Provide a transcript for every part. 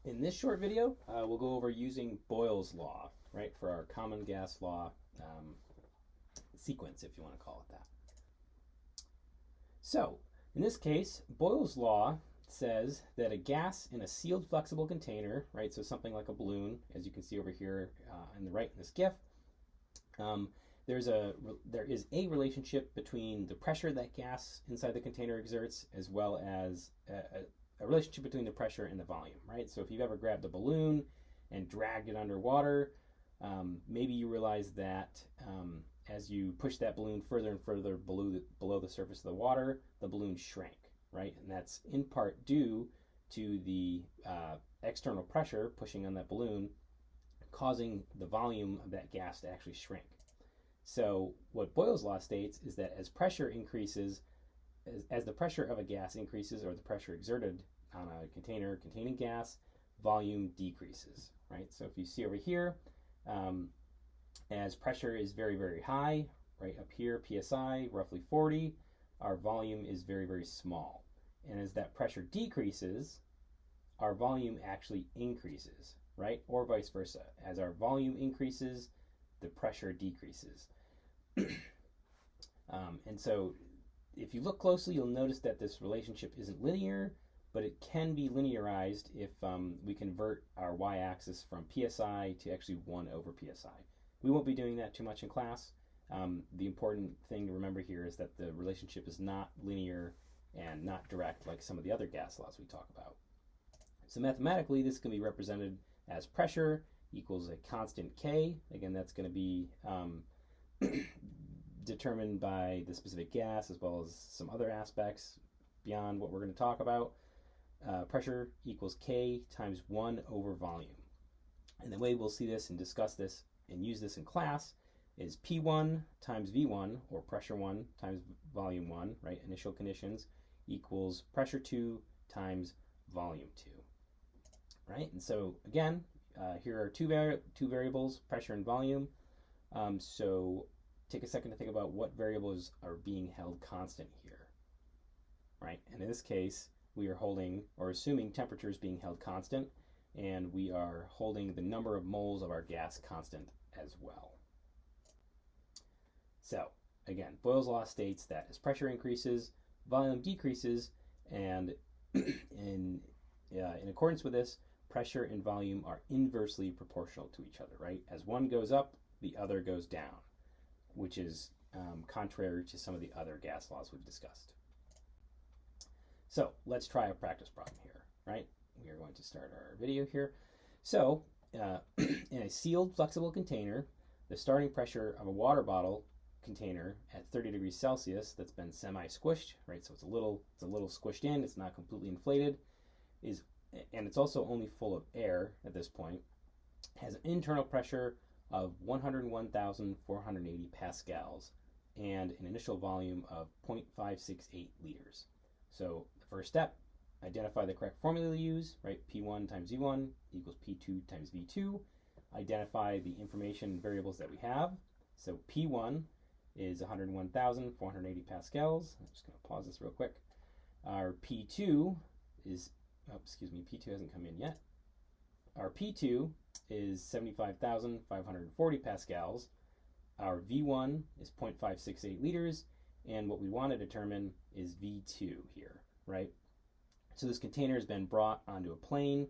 In this short video, we'll go over using Boyle's law, right, for our common gas law sequence, if you want to call it that. So, in this case, Boyle's law says that a gas in a sealed flexible container, right, so something like a balloon, as you can see over here on the right in this GIF, there is a relationship between the pressure that gas inside the container exerts as well as a relationship between the pressure and the volume, right? So if you've ever grabbed a balloon and dragged it underwater, maybe you realize that as you push that balloon further and further below the surface of the water, the balloon shrank, right? And that's in part due to the external pressure pushing on that balloon, causing the volume of that gas to actually shrink. So what Boyle's law states is that as pressure increases, as the pressure of a gas increases, or the pressure exerted on a container containing gas, volume decreases, right? So if you see over here, as pressure is very, very high, right up here, PSI, roughly 40, our volume is very, very small. And as that pressure decreases, our volume actually increases, right? Or vice versa. As our volume increases, the pressure decreases. And so if you look closely, you'll notice that this relationship isn't linear, but it can be linearized if we convert our y-axis from PSI to actually 1 over PSI. We won't be doing that too much in class. The important thing to remember here is that the relationship is not linear and not direct like some of the other gas laws we talk about. So mathematically, this can be represented as pressure equals a constant K. Again, that's going to be determined by the specific gas as well as some other aspects beyond what we're going to talk about. Pressure equals K times 1 over volume. And the way we'll see this and discuss this and use this in class is P1 times V1, or pressure 1 times volume 1, right, initial conditions, equals pressure 2 times volume 2, right? And so again, here are two variables, pressure and volume. So take a second to think about what variables are being held constant here, right? And in this case, we are holding or assuming temperature is being held constant, and we are holding the number of moles of our gas constant as well. So again, Boyle's law states that as pressure increases, volume decreases, and in accordance with this, pressure and volume are inversely proportional to each other, right? As one goes up, the other goes down, which is contrary to some of the other gas laws we've discussed. So let's try a practice problem here, right? We are going to start our video here. So in a sealed flexible container, the starting pressure of a water bottle container at 30 degrees Celsius that's been semi-squished, right? So it's a little squished in, it's not completely inflated, and it's also only full of air at this point, has an internal pressure of 101,480 pascals and an initial volume of 0.568 liters. So the first step, identify the correct formula to use, right? P1 times V1 equals P2 times V2. Identify the information variables that we have. So P1 is 101,480 pascals. I'm just going to pause this real quick. Our P2 is, P2 hasn't come in yet. Our P2 is 75,540 pascals. Our V1 is 0.568 liters. And what we want to determine is V2 here, right? So this container has been brought onto a plane,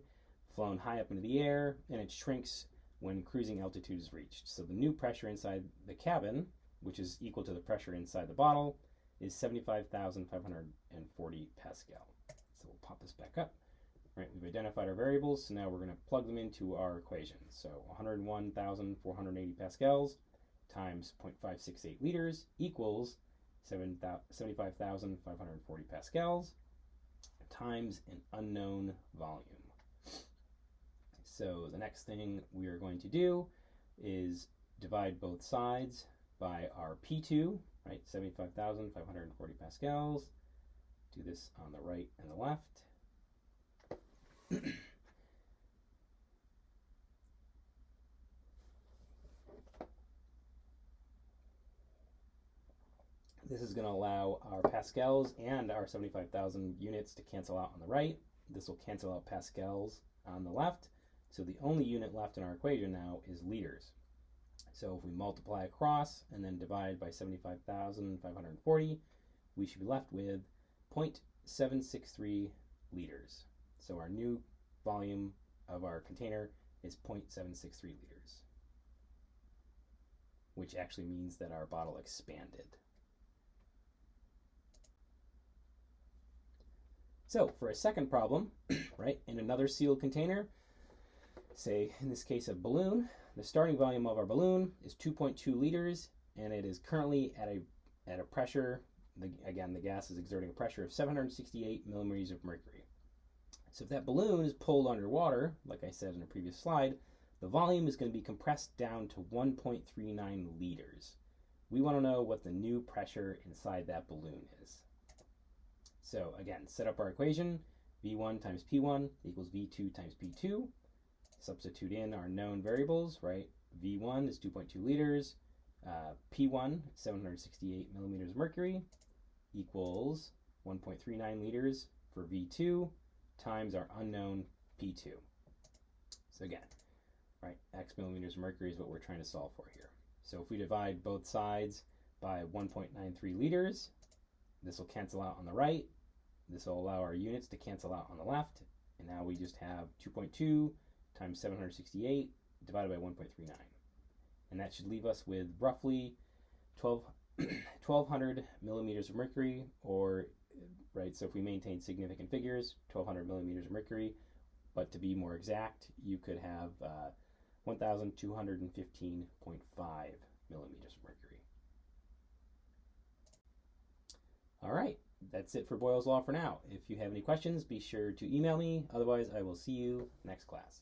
flown high up into the air, and it shrinks when cruising altitude is reached. So the new pressure inside the cabin, which is equal to the pressure inside the bottle, is 75,540 pascal. So we'll pop this back up. Right, we've identified our variables, so now we're going to plug them into our equation. So 101,480 pascals times 0.568 liters equals 75,540 pascals times an unknown volume. So the next thing we are going to do is divide both sides by our P2, right, 75,540 pascals. Do this on the right and the left. This is going to allow our pascals and our 75,000 units to cancel out on the right. This will cancel out pascals on the left. So the only unit left in our equation now is liters. So if we multiply across and then divide by 75,540, we should be left with 0.763 liters. So our new volume of our container is 0.763 liters, which actually means that our bottle expanded. So for a second problem, right, in another sealed container, say in this case a balloon, the starting volume of our balloon is 2.2 liters, and it is currently at a pressure, again, the gas is exerting a pressure of 768 millimeters of mercury. So if that balloon is pulled underwater, like I said in a previous slide, the volume is going to be compressed down to 1.39 liters. We want to know what the new pressure inside that balloon is. So again, set up our equation. V1 times P1 equals V2 times P2. Substitute in our known variables, right? V1 is 2.2 liters. P1, 768 millimeters of mercury, equals 1.39 liters for V2 times our unknown P2. So again, right, X millimeters of mercury is what we're trying to solve for here. So if we divide both sides by 1.93 liters, this will cancel out on the right. This will allow our units to cancel out on the left. And now we just have 2.2 times 768 divided by 1.39. And that should leave us with roughly 1,200 millimeters of mercury, or, right, so if we maintain significant figures, 1,200 millimeters of mercury. But to be more exact, you could have 1,215.5 millimeters of mercury. All right, that's it for Boyle's Law for now. If you have any questions, be sure to email me. Otherwise, I will see you next class.